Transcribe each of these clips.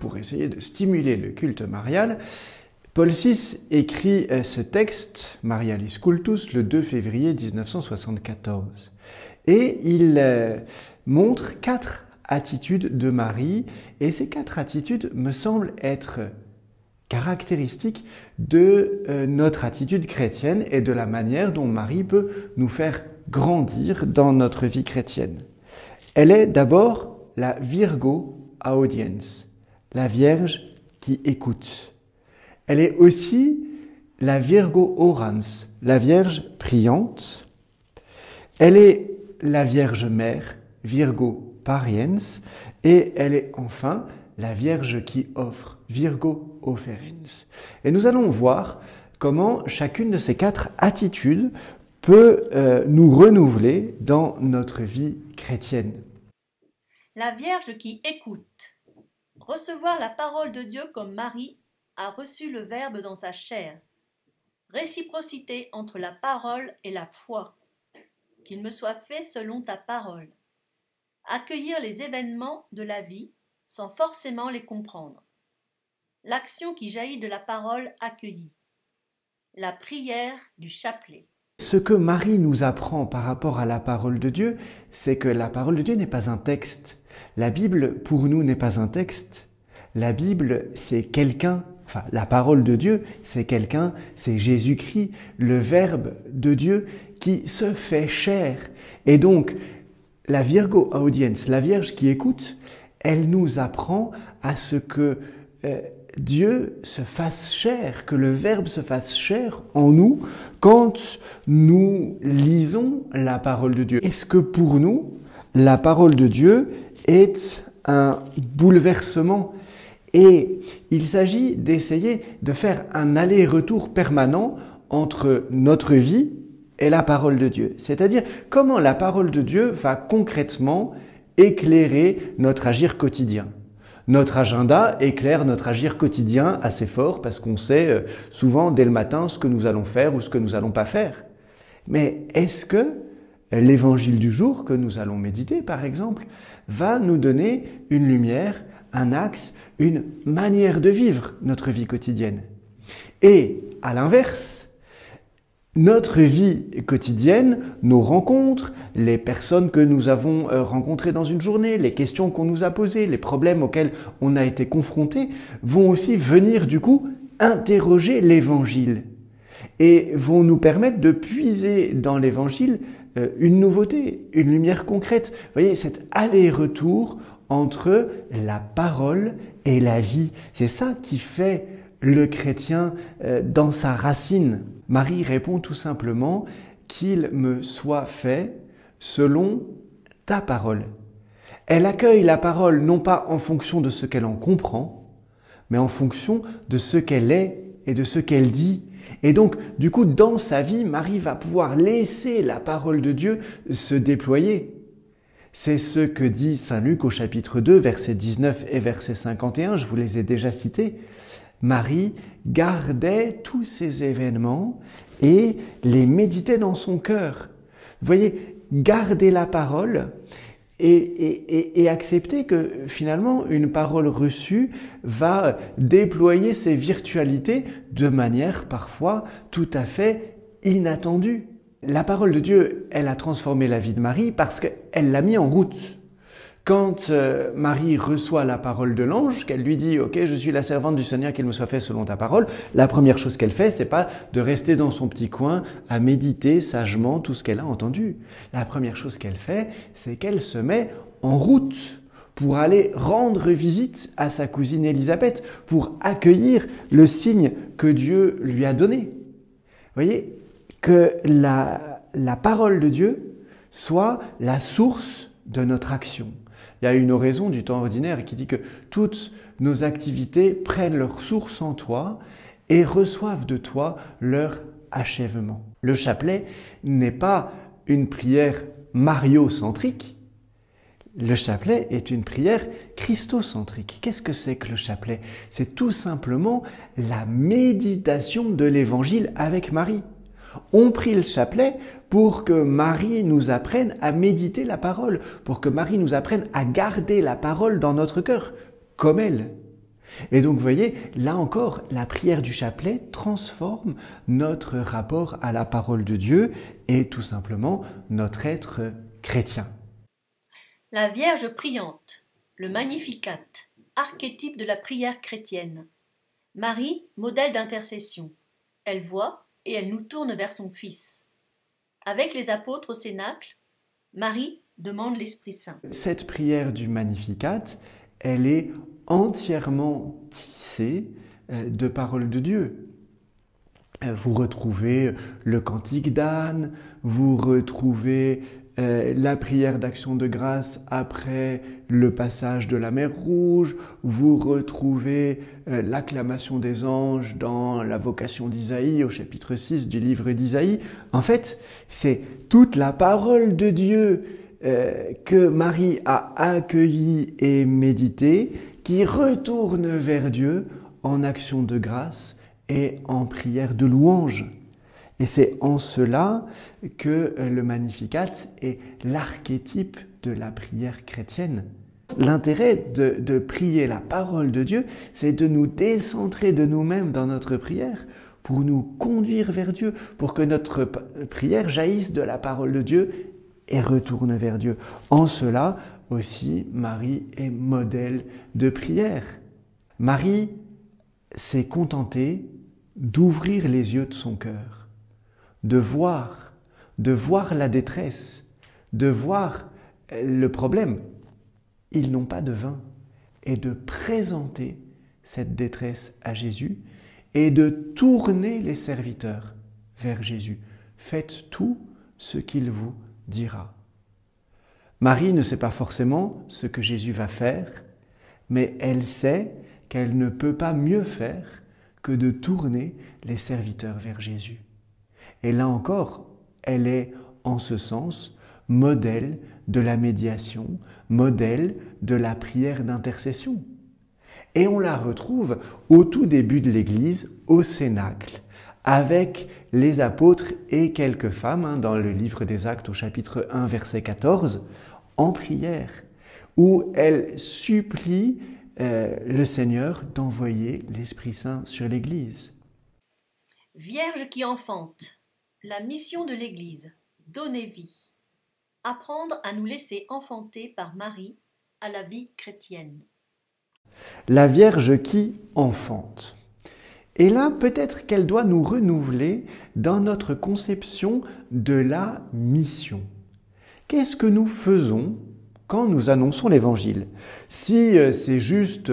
pour essayer de stimuler le culte marial, Paul VI écrit ce texte, Marialis Cultus, le 2 février 1974. Et il montre 4 attitudes de Marie, et ces 4 attitudes me semblent être caractéristiques de notre attitude chrétienne et de la manière dont Marie peut nous faire grandir dans notre vie chrétienne. Elle est d'abord la Virgo Audiens, la Vierge qui écoute. Elle est aussi la Virgo Orans, la Vierge priante. Elle est la Vierge Mère, Virgo Pariens, et elle est enfin la Vierge qui offre, Virgo Offerens. Et nous allons voir comment chacune de ces 4 attitudes peut nous renouveler dans notre vie chrétienne. La Vierge qui écoute. Recevoir la parole de Dieu comme Marie a reçu le Verbe dans sa chair. Réciprocité entre la parole et la foi. Qu'il me soit fait selon ta parole. Accueillir les événements de la vie sans forcément les comprendre. L'action qui jaillit de la parole accueillie. La prière du chapelet. Ce que Marie nous apprend par rapport à la parole de Dieu, c'est que la parole de Dieu n'est pas un texte. La Bible, pour nous, n'est pas un texte. La Bible, c'est quelqu'un. Enfin, la parole de Dieu, c'est quelqu'un, c'est Jésus-Christ, le Verbe de Dieu qui se fait chair. Et donc, la Virgo Audiens, la Vierge qui écoute, elle nous apprend à ce que Dieu se fasse chair, que le Verbe se fasse chair en nous quand nous lisons la parole de Dieu. Est-ce que pour nous, la parole de Dieu est un bouleversement ? Et il s'agit d'essayer de faire un aller-retour permanent entre notre vie et la parole de Dieu. C'est-à-dire comment la parole de Dieu va concrètement éclairer notre agir quotidien. Notre agenda éclaire notre agir quotidien assez fort parce qu'on sait souvent dès le matin ce que nous allons faire ou ce que nous n'allons pas faire. Mais est-ce que l'évangile du jour que nous allons méditer, par exemple, va nous donner une lumière, un axe, une manière de vivre notre vie quotidienne? Et à l'inverse, notre vie quotidienne, nos rencontres, les personnes que nous avons rencontrées dans une journée, les questions qu'on nous a posées, les problèmes auxquels on a été confrontés, vont aussi venir du coup interroger l'Évangile et vont nous permettre de puiser dans l'Évangile une nouveauté, une lumière concrète. Vous voyez, cet aller-retour entre la parole et la vie, c'est ça qui fait le chrétien dans sa racine. Marie répond tout simplement « qu'il me soit fait selon ta parole ». Elle accueille la parole non pas en fonction de ce qu'elle en comprend, mais en fonction de ce qu'elle est et de ce qu'elle dit. Et donc, du coup, dans sa vie, Marie va pouvoir laisser la parole de Dieu se déployer. C'est ce que dit saint Luc au chapitre 2, versets 19 et verset 51, je vous les ai déjà cités. Marie gardait tous ces événements et les méditait dans son cœur. Vous voyez, garder la parole et accepter que finalement une parole reçue va déployer ses virtualités de manière parfois tout à fait inattendue. La parole de Dieu, elle a transformé la vie de Marie parce qu'elle l'a mis en route. Quand Marie reçoit la parole de l'ange, qu'elle lui dit « Ok, je suis la servante du Seigneur, qu'il me soit fait selon ta parole », la première chose qu'elle fait, c'est pas de rester dans son petit coin à méditer sagement tout ce qu'elle a entendu. La première chose qu'elle fait, c'est qu'elle se met en route pour aller rendre visite à sa cousine Élisabeth, pour accueillir le signe que Dieu lui a donné. Vous voyez, que la parole de Dieu soit la source de notre action. Il y a une oraison du temps ordinaire qui dit que toutes nos activités prennent leur source en toi et reçoivent de toi leur achèvement. Le chapelet n'est pas une prière mariocentrique. Le chapelet est une prière christocentrique. Qu'est-ce que c'est que le chapelet? C'est tout simplement la méditation de l'Évangile avec Marie. On prie le chapelet pour que Marie nous apprenne à méditer la parole, pour que Marie nous apprenne à garder la parole dans notre cœur, comme elle. Et donc, vous voyez, là encore, la prière du chapelet transforme notre rapport à la parole de Dieu et tout simplement notre être chrétien. La Vierge priante, le Magnificat, archétype de la prière chrétienne. Marie, modèle d'intercession. Elle voit et elle nous tourne vers son Fils. Avec les apôtres au Cénacle, Marie demande l'Esprit Saint. Cette prière du Magnificat, elle est entièrement tissée de paroles de Dieu. Vous retrouvez le cantique d'Anne, vous retrouvez la prière d'action de grâce après le passage de la mer Rouge, vous retrouvez l'acclamation des anges dans la vocation d'Isaïe au chapitre 6 du livre d'Isaïe. En fait, c'est toute la parole de Dieu que Marie a accueillie et méditée qui retourne vers Dieu en action de grâce et en prière de louange. Et c'est en cela que le Magnificat est l'archétype de la prière chrétienne. L'intérêt de prier la parole de Dieu, c'est de nous décentrer de nous-mêmes dans notre prière pour nous conduire vers Dieu, pour que notre prière jaillisse de la parole de Dieu et retourne vers Dieu. En cela aussi, Marie est modèle de prière. Marie s'est contentée d'ouvrir les yeux de son cœur, de voir la détresse, de voir le problème. Ils n'ont pas de vin, et de présenter cette détresse à Jésus et de tourner les serviteurs vers Jésus. Faites tout ce qu'il vous dira. Marie ne sait pas forcément ce que Jésus va faire, mais elle sait qu'elle ne peut pas mieux faire que de tourner les serviteurs vers Jésus. Et là encore, elle est en ce sens modèle de la médiation, modèle de la prière d'intercession. Et on la retrouve au tout début de l'Église, au Cénacle, avec les apôtres et quelques femmes, dans le livre des Actes au chapitre 1, verset 14, en prière, où elles supplient le Seigneur d'envoyer l'Esprit Saint sur l'Église. Vierge qui enfante, la mission de l'Église, donner vie. Apprendre à nous laisser enfanter par Marie à la vie chrétienne. La Vierge qui enfante. Et là, peut-être qu'elle doit nous renouveler dans notre conception de la mission. Qu'est-ce que nous faisons quand nous annonçons l'Évangile? Si c'est juste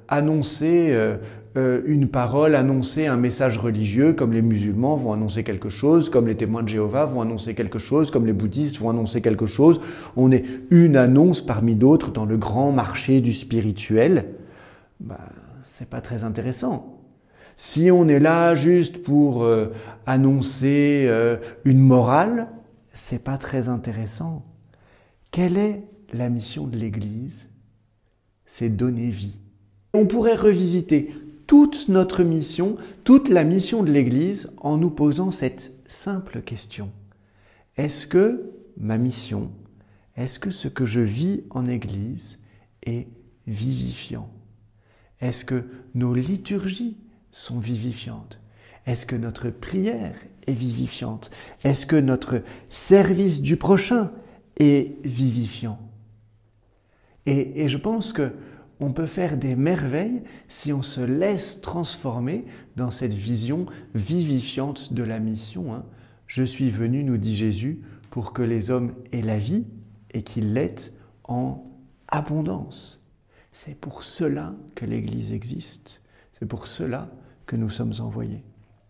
annoncer une parole, annoncer un message religieux, comme les musulmans vont annoncer quelque chose, comme les témoins de Jéhovah vont annoncer quelque chose, comme les bouddhistes vont annoncer quelque chose, on est une annonce parmi d'autres dans le grand marché du spirituel, c'est pas très intéressant. Si on est là juste pour annoncer une morale, c'est pas très intéressant. Quelle est la mission de l'Église? C'est donner vie. On pourrait revisiter toute notre mission, toute la mission de l'Église en nous posant cette simple question. Est-ce que ma mission, est-ce que ce que je vis en Église est vivifiant? Est-ce que nos liturgies sont vivifiantes? Est-ce que notre prière est vivifiante? Est-ce que notre service du prochain est vivifiant? Et je pense qu'on peut faire des merveilles si on se laisse transformer dans cette vision vivifiante de la mission. Je suis venu, nous dit Jésus, pour que les hommes aient la vie et qu'ils l'aient en abondance. C'est pour cela que l'Église existe. C'est pour cela que nous sommes envoyés.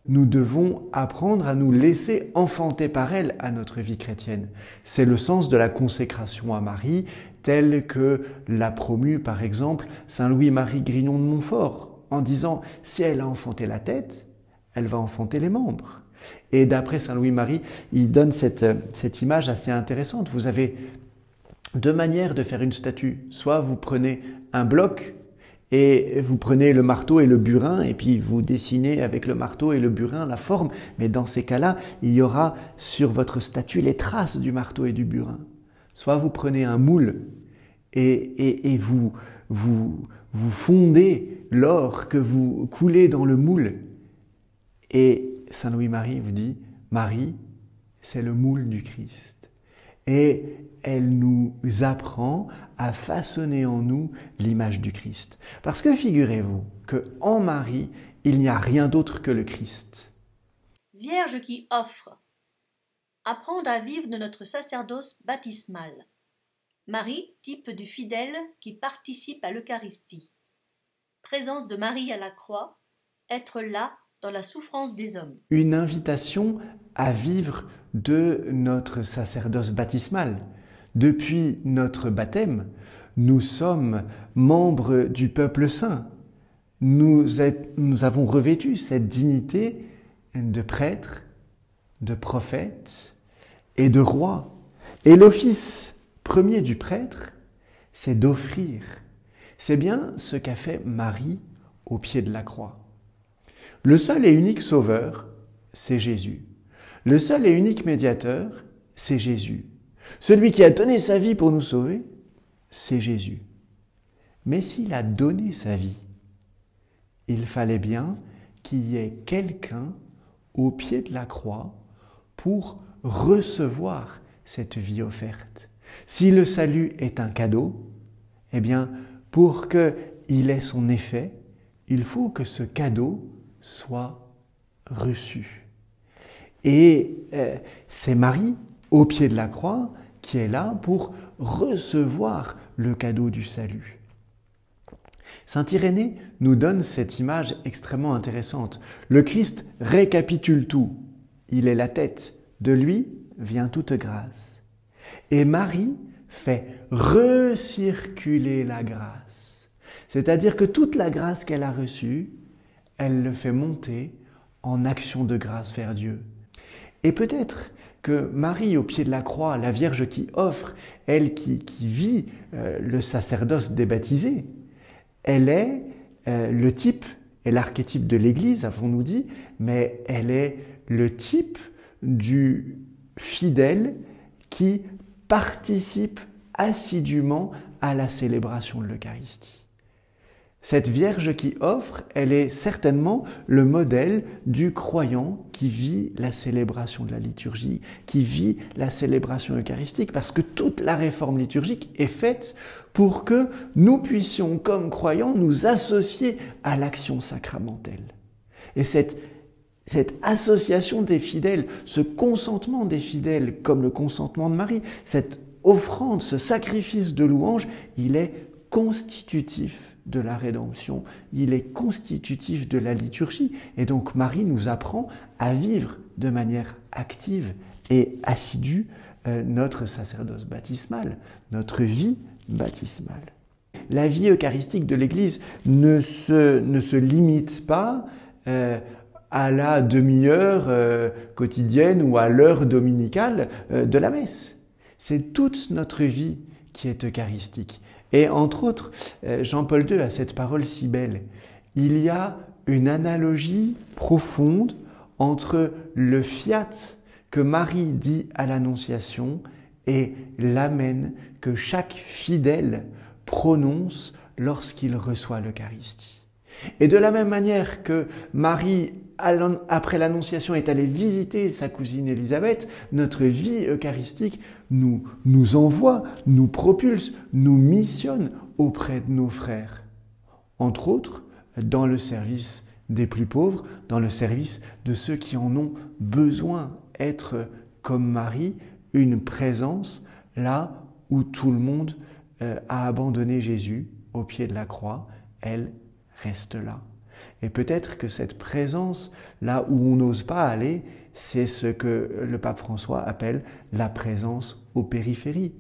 Nous devons apprendre à nous laisser enfanter par elle à notre vie chrétienne. C'est le sens de la consécration à Marie, telle que l'a promue par exemple Saint Louis-Marie Grignon de Montfort, en disant « si elle a enfanté la tête, elle va enfanter les membres ». Et d'après Saint Louis-Marie, il donne cette image assez intéressante. Vous avez deux manières de faire une statue. Soit vous prenez un bloc et vous prenez le marteau et le burin et puis vous dessinez avec le marteau et le burin la forme. Mais dans ces cas-là, il y aura sur votre statue les traces du marteau et du burin. Soit vous prenez un moule et vous vous fondez l'or, que vous coulez dans le moule. Et Saint Louis-Marie vous dit, Marie, c'est le moule du Christ. Et elle nous apprend à façonner en nous l'image du Christ. Parce que figurez-vous qu'en Marie, il n'y a rien d'autre que le Christ. Vierge qui offre. Apprendre à vivre de notre sacerdoce baptismal. Marie, type du fidèle qui participe à l'Eucharistie. Présence de Marie à la croix, être là dans la souffrance des hommes. Une invitation à vivre de notre sacerdoce baptismal. Depuis notre baptême, nous sommes membres du peuple saint. Nous avons revêtu cette dignité de prêtre, de prophète et de roi. Et l'office premier du prêtre, c'est d'offrir. C'est bien ce qu'a fait Marie au pied de la croix. Le seul et unique sauveur, c'est Jésus. Le seul et unique médiateur, c'est Jésus. Celui qui a donné sa vie pour nous sauver, c'est Jésus. Mais s'il a donné sa vie, il fallait bien qu'il y ait quelqu'un au pied de la croix pour recevoir cette vie offerte. Si le salut est un cadeau, eh bien, pour qu'il ait son effet, il faut que ce cadeau soit reçu. Et c'est Marie, au pied de la croix, qui est là pour recevoir le cadeau du salut. Saint Irénée nous donne cette image extrêmement intéressante. Le Christ récapitule tout. Il est la tête. De lui vient toute grâce. Et Marie fait recirculer la grâce. C'est-à-dire que toute la grâce qu'elle a reçue, elle le fait monter en action de grâce vers Dieu. Et peut-être que Marie, au pied de la croix, la Vierge qui offre, elle qui vit le sacerdoce des baptisés, elle est le type et l'archétype de l'Église, avons-nous dit, mais elle est le type du fidèle qui participe assidûment à la célébration de l'Eucharistie. Cette Vierge qui offre, elle est certainement le modèle du croyant qui vit la célébration de la liturgie, qui vit la célébration eucharistique, parce que toute la réforme liturgique est faite pour que nous puissions, comme croyants, nous associer à l'action sacramentelle. Et cette association des fidèles, ce consentement des fidèles, comme le consentement de Marie, cette offrande, ce sacrifice de louange, il est constitutif de la rédemption, il est constitutif de la liturgie. Et donc Marie nous apprend à vivre de manière active et assidue notre sacerdoce baptismal, notre vie baptismale. La vie eucharistique de l'Église ne se limite pas à la demi-heure quotidienne ou à l'heure dominicale de la messe. C'est toute notre vie qui est eucharistique. Et entre autres, Jean-Paul II a cette parole si belle. Il y a une analogie profonde entre le fiat que Marie dit à l'Annonciation et l'amen que chaque fidèle prononce lorsqu'il reçoit l'Eucharistie. Et de la même manière que Marie, après l'Annonciation, est allée visiter sa cousine Élisabeth, notre vie eucharistique nous envoie, nous propulse, nous missionne auprès de nos frères. Entre autres, dans le service des plus pauvres, dans le service de ceux qui en ont besoin. Être comme Marie, une présence là où tout le monde a abandonné Jésus au pied de la croix, elle reste là. Et peut-être que cette présence, là où on n'ose pas aller, c'est ce que le pape François appelle la présence aux périphéries.